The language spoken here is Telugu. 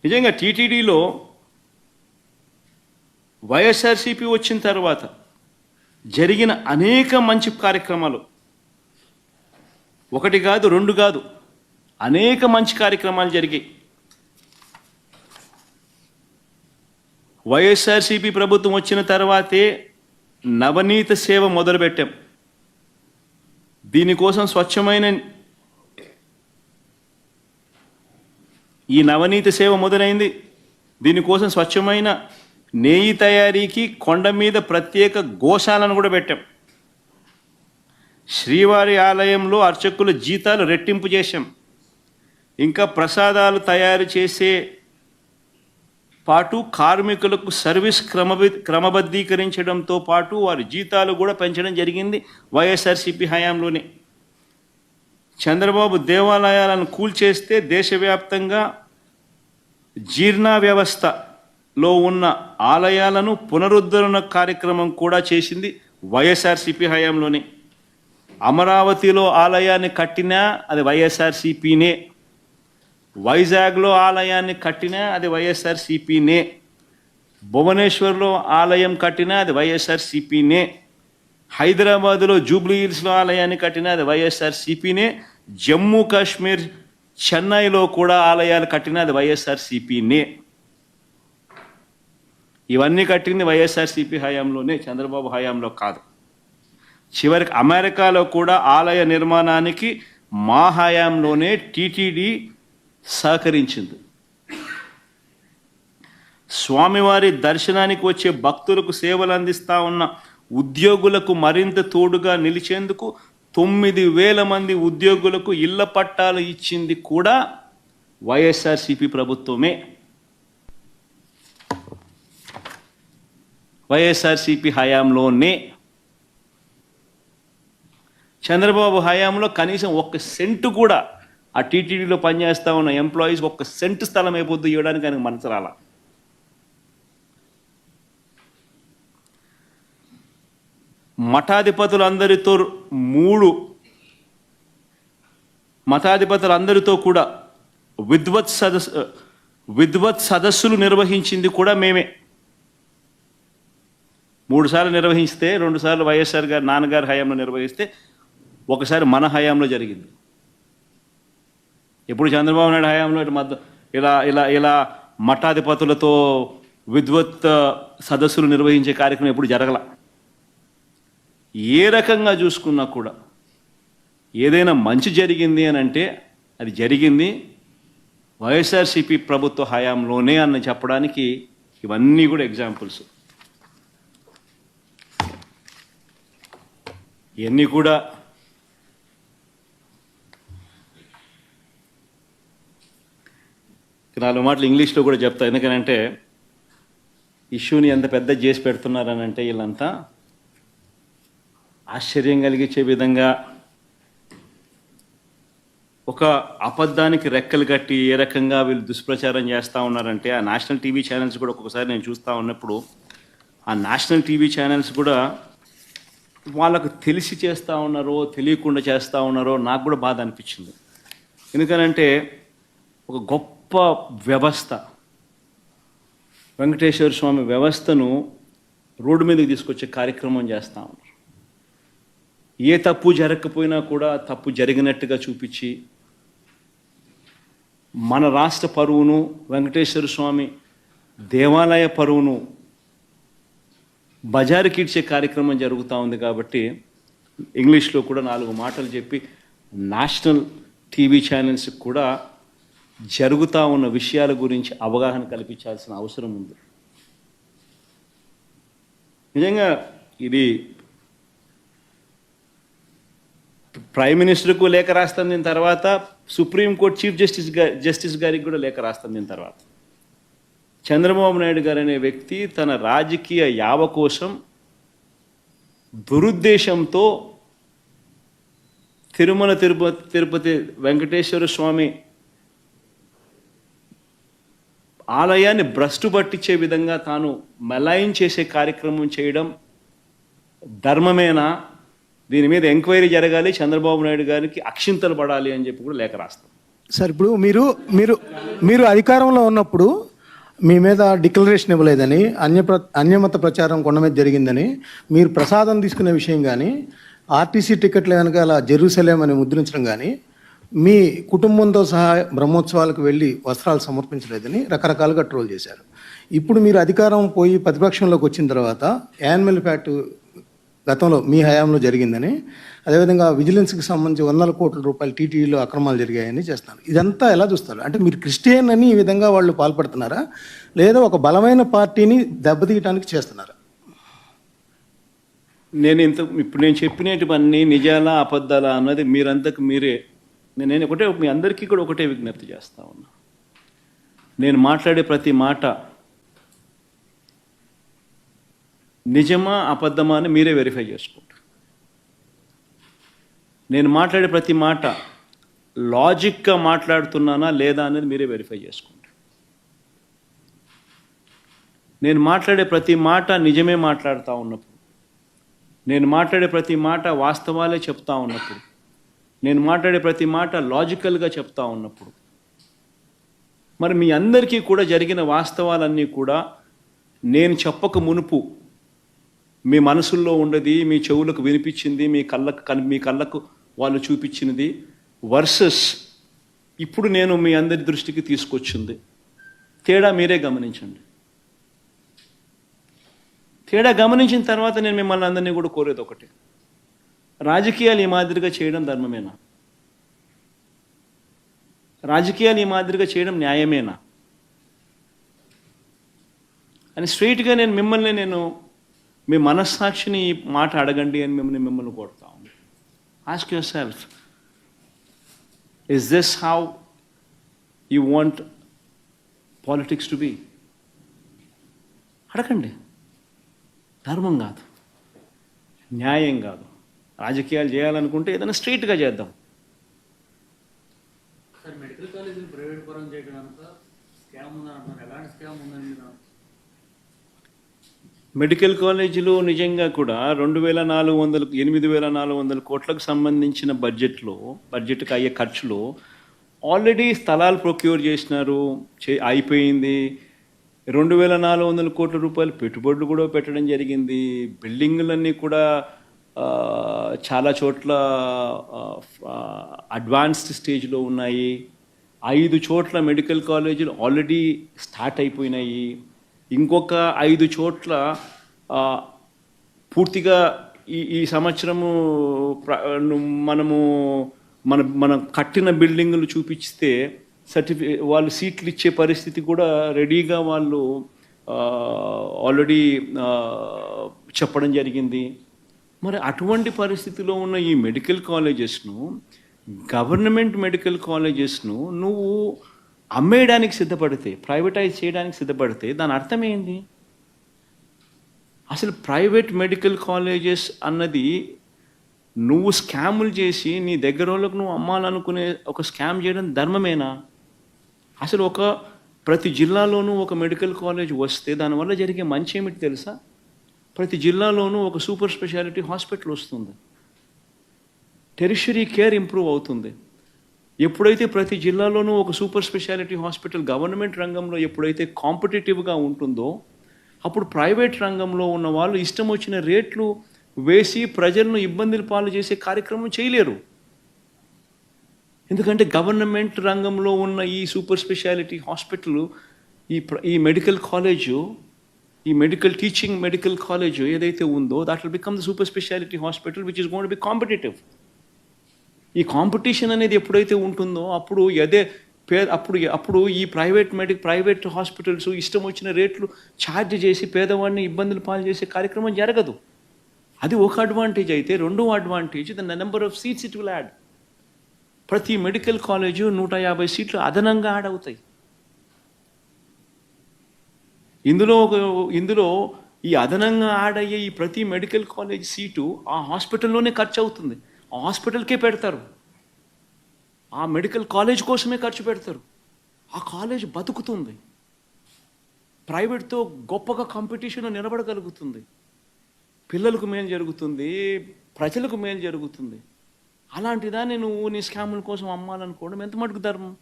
నిజంగా టీటీడీలో వైఎస్ఆర్సీపీ వచ్చిన తర్వాత జరిగిన అనేక మంచి కార్యక్రమాలు, ఒకటి కాదు రెండు కాదు, అనేక మంచి కార్యక్రమాలు జరిగాయి. వైఎస్ఆర్సీపీ ప్రభుత్వం వచ్చిన తర్వాతే నవనీత సేవ మొదలుపెట్టాం. దీనికోసం స్వచ్ఛమైన ఈ నవనీత సేవ మొదలైంది. దీనికోసం స్వచ్ఛమైన నెయ్యి తయారీకి కొండ మీద ప్రత్యేక గోశాలను కూడా పెట్టాం. శ్రీవారి ఆలయంలో అర్చకుల జీతాలు రెట్టింపు చేశాం. ఇంకా ప్రసాదాలు తయారు చేసే పాటు కార్మికులకు సర్వీస్ క్రమబద్ధీకరించడంతో పాటు వారి జీతాలు కూడా పెంచడం జరిగింది వైఎస్ఆర్సీపీ హయాంలోనే. చంద్రబాబు దేవాలయాలను కూల్చేస్తే దేశవ్యాప్తంగా జీర్ణ వ్యవస్థలో ఉన్న ఆలయాలను పునరుద్ధరణ కార్యక్రమం కూడా చేసింది వైఎస్ఆర్సీపీ హయాంలోనే. అమరావతిలో ఆలయాన్ని కట్టినా అది వైఎస్ఆర్సీపీనే, వైజాగ్లో ఆలయాన్ని కట్టినా అది వైఎస్ఆర్సీపీనే, భువనేశ్వర్లో ఆలయం కట్టినా అది వైఎస్ఆర్సీపీనే, హైదరాబాదులో జూబ్లీ హిల్స్లో ఆలయాన్ని కట్టినా అది వైఎస్ఆర్సీపీనే, జమ్మూ కాశ్మీర్ చెన్నైలో కూడా ఆలయాలు కట్టినా అది వైఎస్ఆర్సీపీనే. ఇవన్నీ కట్టింది వైఎస్ఆర్సీపీ హయాంలోనే, చంద్రబాబు హయాంలో కాదు. చివరికి అమెరికాలో కూడా ఆలయ నిర్మాణానికి మా హయాంలోనే టీటీడీ సహకరించింది. స్వామివారి దర్శనానికి వచ్చే భక్తులకు సేవలు అందిస్తూ ఉన్న ఉద్యోగులకు మరింత తోడుగా నిలిచేందుకు 9,000 మంది ఉద్యోగులకు ఇళ్ల పట్టాలు ఇచ్చింది కూడా వైఎస్ఆర్సీపీ ప్రభుత్వమే. వైఎస్ఆర్సీపీ హయాంలోనే. చంద్రబాబు హయాంలో కనీసం 1 సెంటు కూడా ఆ టీటీడీలో పనిచేస్తూ ఉన్న ఎంప్లాయీస్ 1 సెంటు స్థలం అయిపోద్దు ఇవ్వడానికి ఆయనకు మనసు రాలా. మఠాధిపతులందరితో కూడా విద్వత్ సదస్సులు నిర్వహించింది కూడా మేమే. 3 సార్లు నిర్వహిస్తే, 2 సార్లు వైఎస్ఆర్ గారు నాన్నగారి హయాంలో నిర్వహిస్తే, ఒకసారి మన హయాంలో జరిగింది. ఇప్పుడు చంద్రబాబు నాయుడు హయాంలో ఇలా మఠాధిపతులతో విద్వత్ సదస్సులు నిర్వహించే కార్యక్రమం ఎప్పుడు జరగల. ఏ రకంగా చూసుకున్నా కూడా ఏదైనా మంచి జరిగింది అని అంటే అది జరిగింది వైఎస్ఆర్సీపీ ప్రభుత్వ హయాంలోనే అని చెప్పడానికి ఇవన్నీ కూడా ఎగ్జాంపుల్స్. ఇవన్నీ కూడా నాలుగు మాటలు ఇంగ్లీష్లో కూడా చెప్తా. ఎందుకనంటే ఇష్యూని ఎంత పెద్ద చేసి పెడుతున్నారనంటే వీళ్ళంతా ఆశ్చర్యం కలిగించే విధంగా ఒక అబద్ధానికి రెక్కలు కట్టి ఏ రకంగా వీళ్ళు దుష్ప్రచారం చేస్తూ ఉన్నారంటే, ఆ నేషనల్ టీవీ ఛానల్స్ కూడా ఒక్కొక్కసారి నేను చూస్తూ ఉన్నప్పుడు ఆ నేషనల్ టీవీ ఛానల్స్ కూడా వాళ్ళకు తెలిసి చేస్తూ ఉన్నారో తెలియకుండా చేస్తూ ఉన్నారో నాకు కూడా బాధ అనిపించింది. ఎందుకనంటే ఒక గొప్ప వ్యవస్థ, వెంకటేశ్వర స్వామి వ్యవస్థను రోడ్డు మీదకి తీసుకొచ్చే కార్యక్రమం చేస్తూ ఉన్నారు. ఏ తప్పు జరగకపోయినా కూడా తప్పు జరిగినట్టుగా చూపించి మన రాష్ట్ర పరువును, వెంకటేశ్వర స్వామి దేవాలయ పరువును బజారుకిడ్చే కార్యక్రమం జరుగుతూ ఉంది. కాబట్టి ఇంగ్లీష్లో కూడా 4 మాటలు చెప్పి నేషనల్ టీవీ ఛానల్స్కి కూడా జరుగుతూ ఉన్న విషయాల గురించి అవగాహన కల్పించాల్సిన అవసరం ఉంది. నిజంగా ఇది ప్రైమ్ మినిస్టర్కు లేఖ రాస్తాం, దీని తర్వాత సుప్రీంకోర్టు చీఫ్ జస్టిస్ గారికి కూడా లేఖ రాస్తాం. దీని తర్వాత చంద్రబాబు నాయుడు గారు అనే వ్యక్తి తన రాజకీయ యావ కోసం దురుద్దేశంతో తిరుమల తిరుపతి వెంకటేశ్వర స్వామి ఆలయాన్ని భ్రష్టు పట్టించే విధంగా తాను మలైన్ చేసే కార్యక్రమం చేయడం ధర్మమేనా? దీని మీద ఎంక్వైరీ జరగాలి, చంద్రబాబు నాయుడు గారికి అక్షింతలు పడాలి అని చెప్పి కూడా లేఖ రాస్తాం. సార్ ఇప్పుడు మీరు మీరు మీరు అధికారంలో ఉన్నప్పుడు మీ మీద డిక్లరేషన్ ఇవ్వలేదని అన్యమత ప్రచారం కొండ మీద జరిగిందని మీరు ప్రసాదం తీసుకునే విషయం కానీ ఆర్టీసీ టికెట్ల వెనకాల జెరూసలేం అని ముద్రించడం కానీ మీ కుటుంబంతో సహా బ్రహ్మోత్సవాలకు వెళ్ళి వస్త్రాలు సమర్పించలేదని రకరకాలుగా ట్రోల్ చేశారు. ఇప్పుడు మీరు అధికారం పోయి ప్రతిపక్షంలోకి వచ్చిన తర్వాత యానిమల్ ఫ్యాట్ గతంలో మీ హయాంలో జరిగిందని, అదేవిధంగా విజిలెన్స్కి సంబంధించి వందల కోట్ల రూపాయలు టీటీడీలో అక్రమాలు జరిగాయని చేస్తున్నారు. ఇదంతా ఎలా చూస్తారు? అంటే మీరు క్రిస్టియన్ అని ఈ విధంగా వాళ్ళు పాల్పడుతున్నారా, లేదా ఒక బలమైన పార్టీని దెబ్బతీయటానికి చేస్తున్నారా? ఇప్పుడు నేను చెప్పినటువన్నీ నిజాలా అబద్ధాలా అన్నది మీరంతకు మీరే. నేను మీ అందరికీ కూడా ఒకటే విజ్ఞప్తి చేస్తా ఉన్నా. నేను మాట్లాడే ప్రతి మాట నిజమా అబద్ధమా అని మీరే వెరిఫై చేసుకుంటారు. నేను మాట్లాడే ప్రతి మాట లాజిక్గా మాట్లాడుతున్నానా లేదా అనేది మీరే వెరిఫై చేసుకుంటారు. నేను మాట్లాడే ప్రతి మాట నిజమే మాట్లాడుతూ ఉన్నప్పుడు, నేను మాట్లాడే ప్రతి మాట వాస్తవాలే చెప్తా ఉన్నప్పుడు, నేను మాట్లాడే ప్రతి మాట లాజికల్గా చెప్తా ఉన్నప్పుడు, మరి మీ అందరికీ కూడా జరిగిన వాస్తవాలన్నీ కూడా నేను చెప్పక మునుపు మీ మనసుల్లో ఉండేది, మీ చెవులకు వినిపించింది, మీ కళ్ళకు వాళ్ళు చూపించినది వర్సెస్ ఇప్పుడు నేను మీ అందరి దృష్టికి తీసుకొచ్చింది, తేడా మీరే గమనించండి. తేడా గమనించిన తర్వాత నేను మిమ్మల్ని అందరినీ కూడా కోరేది ఒకటి, రాజకీయాలు ఈ మాదిరిగా చేయడం ధర్మమేనా? రాజకీయాలు ఈ మాదిరిగా చేయడం న్యాయమేనా అని స్ట్రైట్గా నేను మీ మనస్సాక్షిని ఈ మాట అడగండి అని మిమ్మల్ని కోరుతా ఉన్నాను. Ask yourself, is this how you want politics to be? అడగండి. ధర్మం కాదు, న్యాయం కాదు. రాజకీయాలు చేయాలనుకుంటే ఏదైనా స్ట్రైట్గా చేద్దాం. సార్, మెడికల్ కాలేజీలు ప్రైవేట్ పరం చేయడానికి స్కామ్ ఉందంటున్నారు. ఎలాంటి స్కామ్ ఉందండి? మెడికల్ కాలేజీలు నిజంగా కూడా 8,400 కోట్లకు సంబంధించిన బడ్జెట్కి అయ్యే ఖర్చులో ఆల్రెడీ స్థలాలు ప్రొక్యూర్ చేసినారు, అయిపోయింది. 2,400 కోట్ల రూపాయలు పెట్టుబడులు కూడా పెట్టడం జరిగింది. బిల్డింగులన్నీ కూడా చాలా చోట్ల అడ్వాన్స్డ్ స్టేజ్లో ఉన్నాయి. 5 చోట్ల మెడికల్ కాలేజీలు ఆల్రెడీ స్టార్ట్ అయిపోయినాయి. ఇంకొక 5 చోట్ల పూర్తిగా ఈ సంవత్సరము మనం కట్టిన బిల్డింగులు చూపిస్తే వాళ్ళు సీట్లు ఇచ్చే పరిస్థితి కూడా రెడీగా వాళ్ళు ఆల్రెడీ చెప్పడం జరిగింది. మరి అటువంటి పరిస్థితిలో ఉన్న ఈ మెడికల్ కాలేజెస్ను, గవర్నమెంట్ మెడికల్ కాలేజెస్ను నువ్వు అమ్మేయడానికి సిద్ధపడితే, ప్రైవేటైజ్ చేయడానికి సిద్ధపడితే దాని అర్థం ఏంది? అసలు ప్రైవేట్ మెడికల్ కాలేజెస్ అన్నది నువ్వు స్కాములు చేసి నీ దగ్గర వాళ్ళకు నువ్వు అమ్మాలనుకునే ఒక స్కామ్ చేయడం ధర్మమేనా? అసలు ప్రతి జిల్లాలోనూ ఒక మెడికల్ కాలేజ్ వస్తే దానివల్ల జరిగే మంచి ఏమిటి తెలుసా? ప్రతి జిల్లాలోనూ ఒక సూపర్ స్పెషాలిటీ హాస్పిటల్ వస్తుంది, టెరిషరీ కేర్ ఇంప్రూవ్ అవుతుంది. ఎప్పుడైతే ప్రతి జిల్లాలోనూ ఒక సూపర్ స్పెషాలిటీ హాస్పిటల్ గవర్నమెంట్ రంగంలో ఎప్పుడైతే కాంపిటేటివ్గా ఉంటుందో, అప్పుడు ప్రైవేట్ రంగంలో ఉన్న వాళ్ళు ఇష్టం వచ్చిన రేట్లు వేసి ప్రజలను ఇబ్బందులు పాలు చేసే కార్యక్రమం చేయలేరు. ఎందుకంటే గవర్నమెంట్ రంగంలో ఉన్న ఈ సూపర్ స్పెషాలిటీ హాస్పిటల్, ఈ మెడికల్ కాలేజు, ఈ మెడికల్ కాలేజ్ ఏదైతే ఉందో that will become the super speciality hospital which is going to be competitive. ఈ కాంపిటీషన్ అనేది ఎప్పుడైతే ఉంటుందో అప్పుడు అప్పుడు ఈ ప్రైవేట్ హాస్పిటల్స్ ఇష్టం వచ్చిన రేట్లు ఛార్జ్ చేసి పేదవాడిని ఇబ్బందులు పాలు చేసే కార్యక్రమం జరగదు. అది ఒక అడ్వాంటేజ్ అయితే, రెండో advantage the number of seats it will add. ప్రతి మెడికల్ కాలేజు 150 సీట్లు అదనంగా యాడ్ అవుతాయి. ఇందులో ఈ అదనంగా యాడ్ అయ్యే ఈ ప్రతి మెడికల్ కాలేజ్ సీటు ఆ హాస్పిటల్లోనే ఖర్చు అవుతుంది. ఆ హాస్పిటల్కే పెడతారు, ఆ మెడికల్ కాలేజ్ కోసమే ఖర్చు పెడతారు. ఆ కాలేజ్ బతుకుతుంది, ప్రైవేట్తో గొప్పగా కాంపిటీషన్లో నిలబడగలుగుతుంది, పిల్లలకు మేలు జరుగుతుంది, ప్రజలకు మేలు జరుగుతుంది. అలాంటిదాన్ని నువ్వు నీ స్కాముల కోసం అమ్మాలనుకోవడం ఎంత మటుకు ధర్మం?